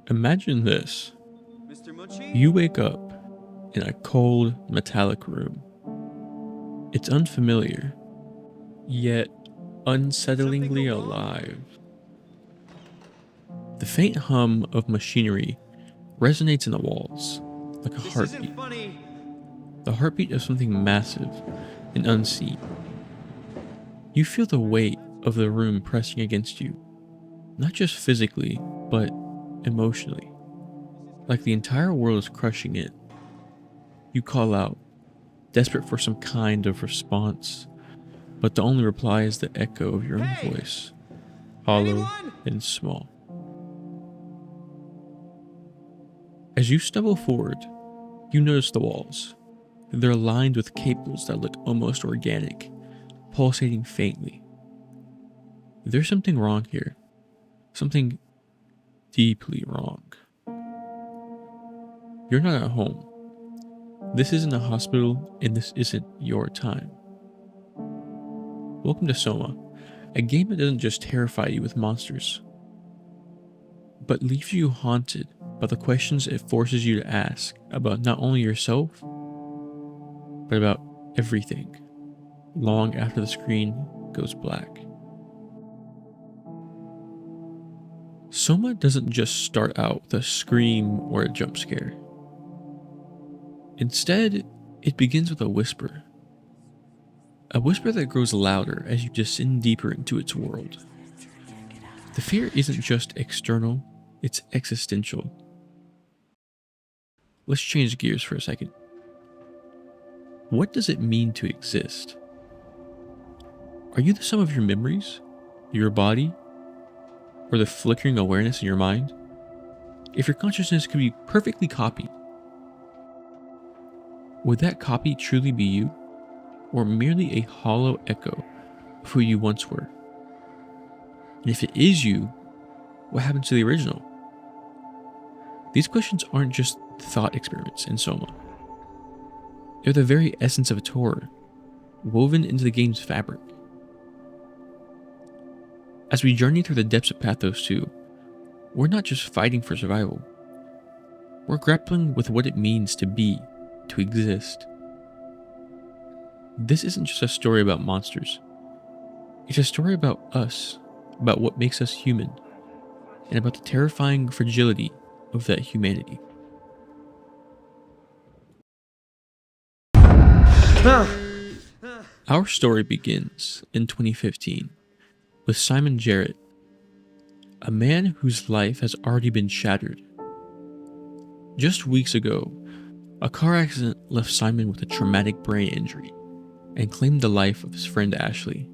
Imagine this. Mr. Munchie? You wake up in a cold, metallic room. It's unfamiliar, yet unsettlingly alive. The faint hum of machinery resonates in the walls, like a This heartbeat. isn't funny. The heartbeat of something massive and unseen. You feel the weight of the room pressing against you, not just physically, but emotionally. Like the entire world is crushing in. You call out, desperate for some kind of response, but the only reply is the echo of your own Hey! voice, hollow Anyone? and small. As you stumble forward, you notice the walls. They're lined with cables that look almost organic, pulsating faintly. There's something wrong here. Something deeply wrong. You're not at home. This isn't a hospital, and this isn't your time. Welcome to Soma, a game that doesn't just terrify you with monsters, but leaves you haunted by the questions it forces you to ask about not only yourself, but about everything, long after the screen goes black. Soma doesn't just start out with a scream or a jump scare. Instead, it begins with a whisper. A whisper that grows louder as you descend deeper into its world. The fear isn't just external, it's existential. Let's change gears for a second. What does it mean to exist? Are you the sum of your memories, your body, or the flickering awareness in your mind? If your consciousness could be perfectly copied, would that copy truly be you, or merely a hollow echo of who you once were? And if it is you, what happened to the original? These questions aren't just thought experiments in Soma. They're the very essence of its horror, woven into the game's fabric. As we journey through the depths of PATHOS-II, we're not just fighting for survival. We're grappling with what it means to be, to exist. This isn't just a story about monsters. It's a story about us, about what makes us human, and about the terrifying fragility of that humanity. Our story begins in 2015 with Simon Jarrett, a man whose life has already been shattered. Just weeks ago, a car accident left Simon with a traumatic brain injury and claimed the life of his friend Ashley.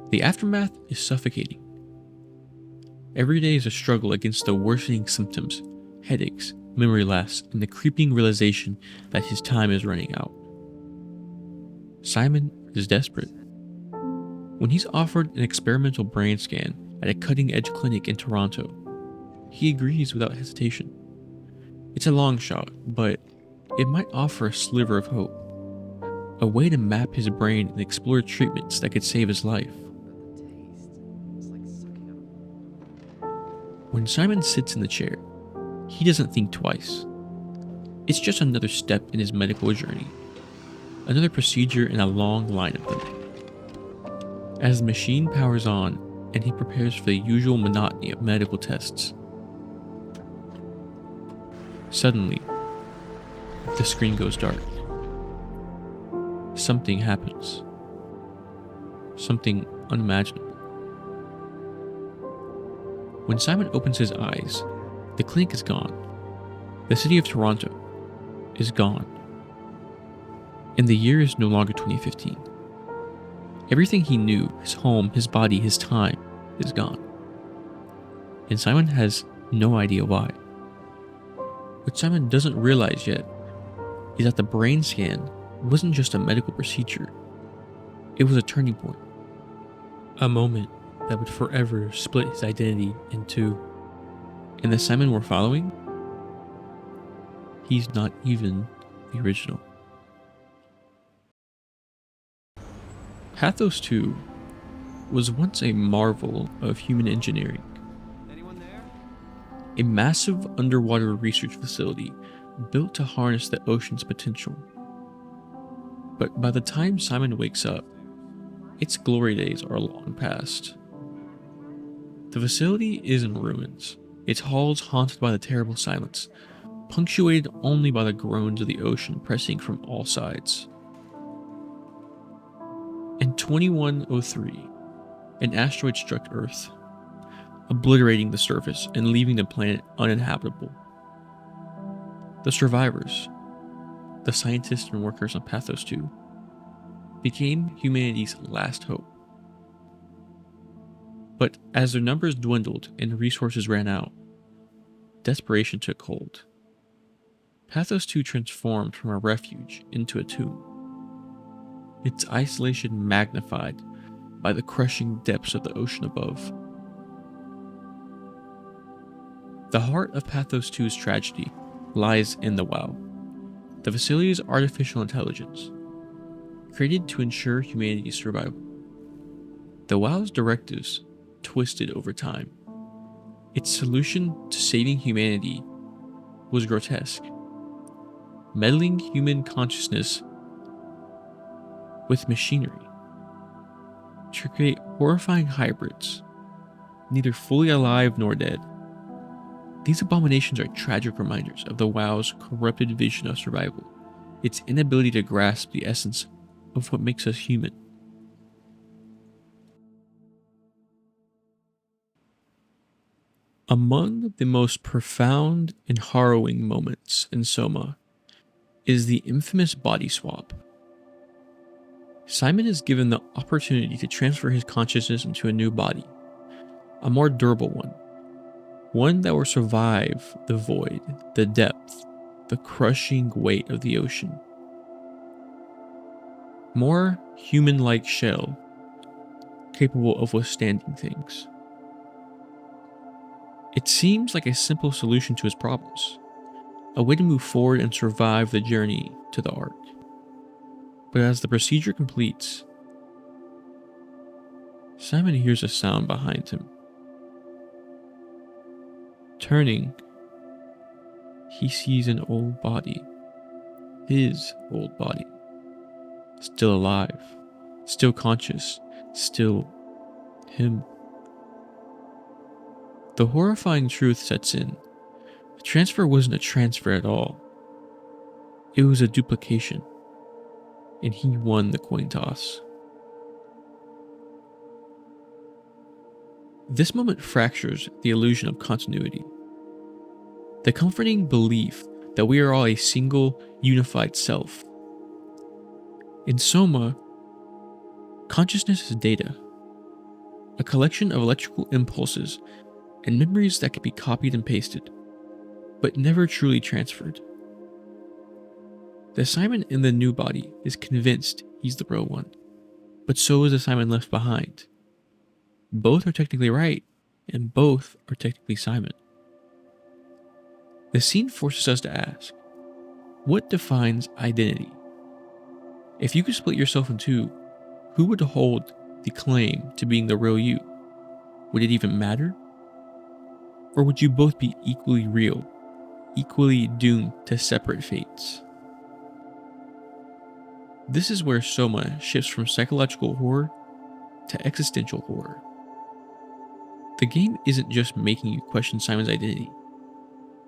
The aftermath is suffocating. Every day is a struggle against the worsening symptoms, headaches, memory lapse, and the creeping realization that his time is running out. Simon is desperate. When he's offered an experimental brain scan at a cutting-edge clinic in Toronto, he agrees without hesitation. It's a long shot, but it might offer a sliver of hope, a way to map his brain and explore treatments that could save his life. When Simon sits in the chair, he doesn't think twice. It's just another step in his medical journey, another procedure in a long line of them. As the machine powers on and he prepares for the usual monotony of medical tests, suddenly, the screen goes dark. Something happens. Something unimaginable. When Simon opens his eyes, the clinic is gone. The city of Toronto is gone. And the year is no longer 2015. Everything he knew, his home, his body, his time, is gone. And Simon has no idea why. What Simon doesn't realize yet is that the brain scan wasn't just a medical procedure. It was a turning point. A moment that would forever split his identity in two. And the Simon we're following? He's not even the original. PATHOS-II was once a marvel of human engineering. Anyone there? a massive underwater research facility built to harness the ocean's potential. But by the time Simon wakes up, its glory days are long past. The facility is in ruins, its halls haunted by the terrible silence, punctuated only by the groans of the ocean pressing from all sides. In 2103, an asteroid struck Earth, obliterating the surface and leaving the planet uninhabitable. The survivors, the scientists and workers on PATHOS-II, became humanity's last hope. But as their numbers dwindled and resources ran out, desperation took hold. PATHOS-II transformed from a refuge into a tomb, its isolation magnified by the crushing depths of the ocean above. The heart of PATHOS-II's tragedy lies in the WoW, the facility's artificial intelligence, created to ensure humanity's survival. The WoW's directives twisted over time. Its solution to saving humanity was grotesque, meddling human consciousness with machinery to create horrifying hybrids, neither fully alive nor dead. These abominations are tragic reminders of the WoW's corrupted vision of survival, its inability to grasp the essence of what makes us human. Among the most profound and harrowing moments in Soma is the infamous body swap. Simon is given the opportunity to transfer his consciousness into a new body, a more durable one that will survive the void, the depth, the crushing weight of the ocean. More human-like shell, capable of withstanding things. It seems like a simple solution to his problems, a way to move forward and survive the journey to the Ark. But as the procedure completes, Simon hears a sound behind him. Turning, he sees an old body, his old body, still alive, still conscious, still him. The horrifying truth sets in. The transfer wasn't a transfer at all. It was a duplication, and he won the coin toss. This moment fractures the illusion of continuity. The comforting belief that we are all a single, unified self. In Soma, consciousness is data, a collection of electrical impulses and memories that can be copied and pasted, but never truly transferred. The Simon in the new body is convinced he's the real one, but so is the Simon left behind. Both are technically right, and both are technically Simon. The scene forces us to ask, what defines identity? If you could split yourself in two, who would hold the claim to being the real you? Would it even matter? Or would you both be equally real, equally doomed to separate fates? This is where Soma shifts from psychological horror to existential horror. The game isn't just making you question Simon's identity,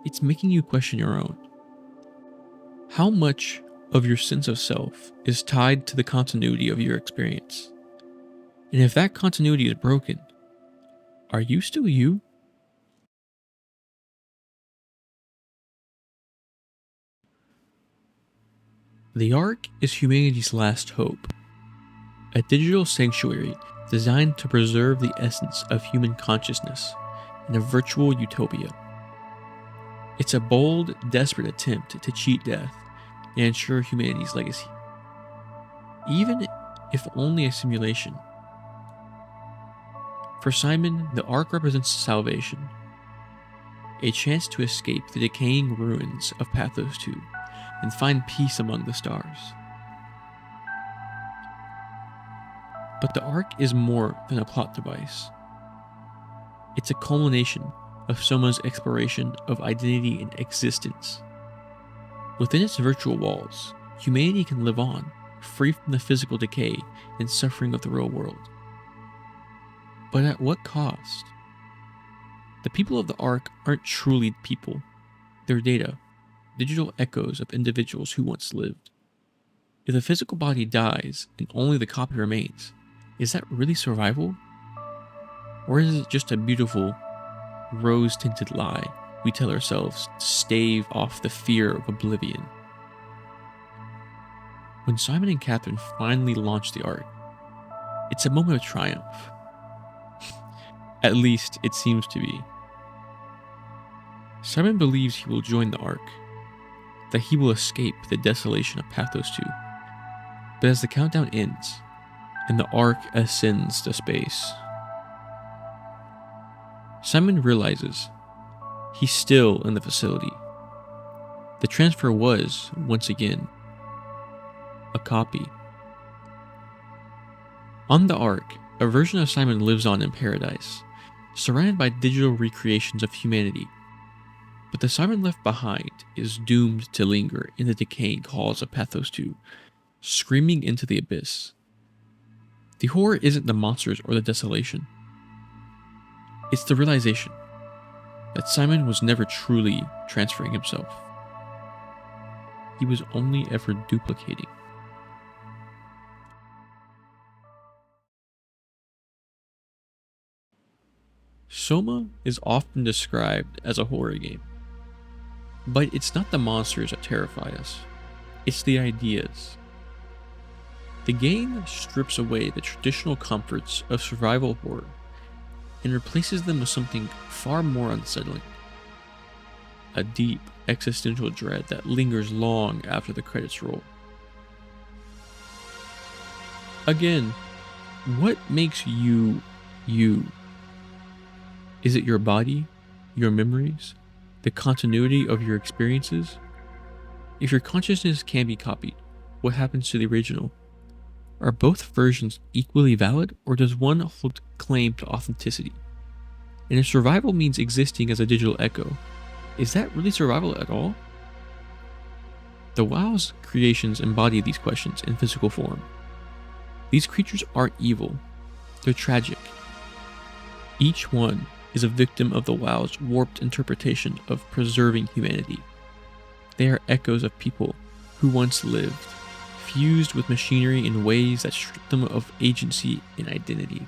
it's making you question your own. How much of your sense of self is tied to the continuity of your experience? And if that continuity is broken, are you still you? The Ark is humanity's last hope, a digital sanctuary designed to preserve the essence of human consciousness in a virtual utopia. It's a bold, desperate attempt to cheat death and ensure humanity's legacy, even if only a simulation. For Simon, the Ark represents salvation, a chance to escape the decaying ruins of PATHOS-II and find peace among the stars. But the Ark is more than a plot device. It's a culmination of Soma's exploration of identity and existence. Within its virtual walls, humanity can live on, free from the physical decay and suffering of the real world. But at what cost? The people of the Ark aren't truly people. They're data, digital echoes of individuals who once lived. If the physical body dies and only the copy remains, is that really survival? Or is it just a beautiful, rose-tinted lie we tell ourselves to stave off the fear of oblivion? When Simon and Catherine finally launch the Ark, it's a moment of triumph. At least it seems to be. Simon believes he will join the Ark, that he will escape the desolation of PATHOS-II. But as the countdown ends, and the Ark ascends to space, Simon realizes he's still in the facility. The transfer was, once again, a copy. On the Ark, a version of Simon lives on in paradise, surrounded by digital recreations of humanity. But the Simon left behind is doomed to linger in the decaying halls of PATHOS-II, screaming into the abyss. The horror isn't the monsters or the desolation. It's the realization that Simon was never truly transferring himself. He was only ever duplicating. Soma is often described as a horror game. But it's not the monsters that terrify us, it's the ideas. The game strips away the traditional comforts of survival horror and replaces them with something far more unsettling. A deep, existential dread that lingers long after the credits roll. Again, what makes you, you? Is it your body, your memories, the continuity of your experiences? If your consciousness can be copied, what happens to the original? Are both versions equally valid, or does one hold claim to authenticity? And if survival means existing as a digital echo, is that really survival at all? The WoW's creations embody these questions in physical form. These creatures aren't evil, they're tragic. Each one is a victim of the WoW's warped interpretation of preserving humanity. They are echoes of people who once lived, fused with machinery in ways that strip them of agency and identity.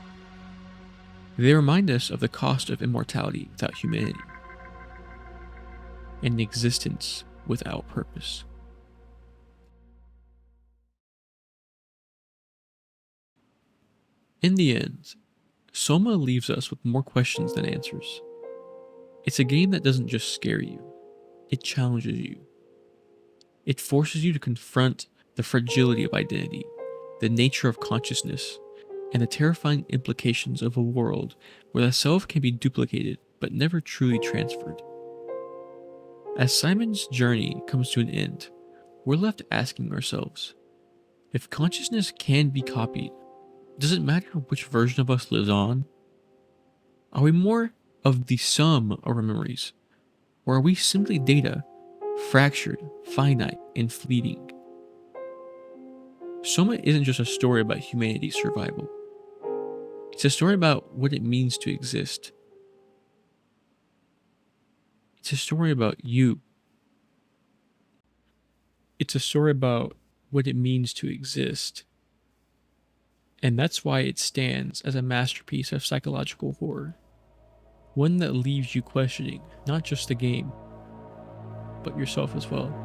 They remind us of the cost of immortality without humanity, and existence without purpose. In the end, Soma leaves us with more questions than answers. It's a game that doesn't just scare you, it challenges you. It forces you to confront the fragility of identity, the nature of consciousness, and the terrifying implications of a world where the self can be duplicated but never truly transferred. As Simon's journey comes to an end, we're left asking ourselves, if consciousness can be copied, does it matter which version of us lives on? Are we more of the sum of our memories, or are we simply data, fractured, finite, and fleeting? Soma isn't just a story about humanity's survival. It's a story about what it means to exist. It's a story about you. It's a story about what it means to exist. And that's why it stands as a masterpiece of psychological horror. One that leaves you questioning not just the game, but yourself as well.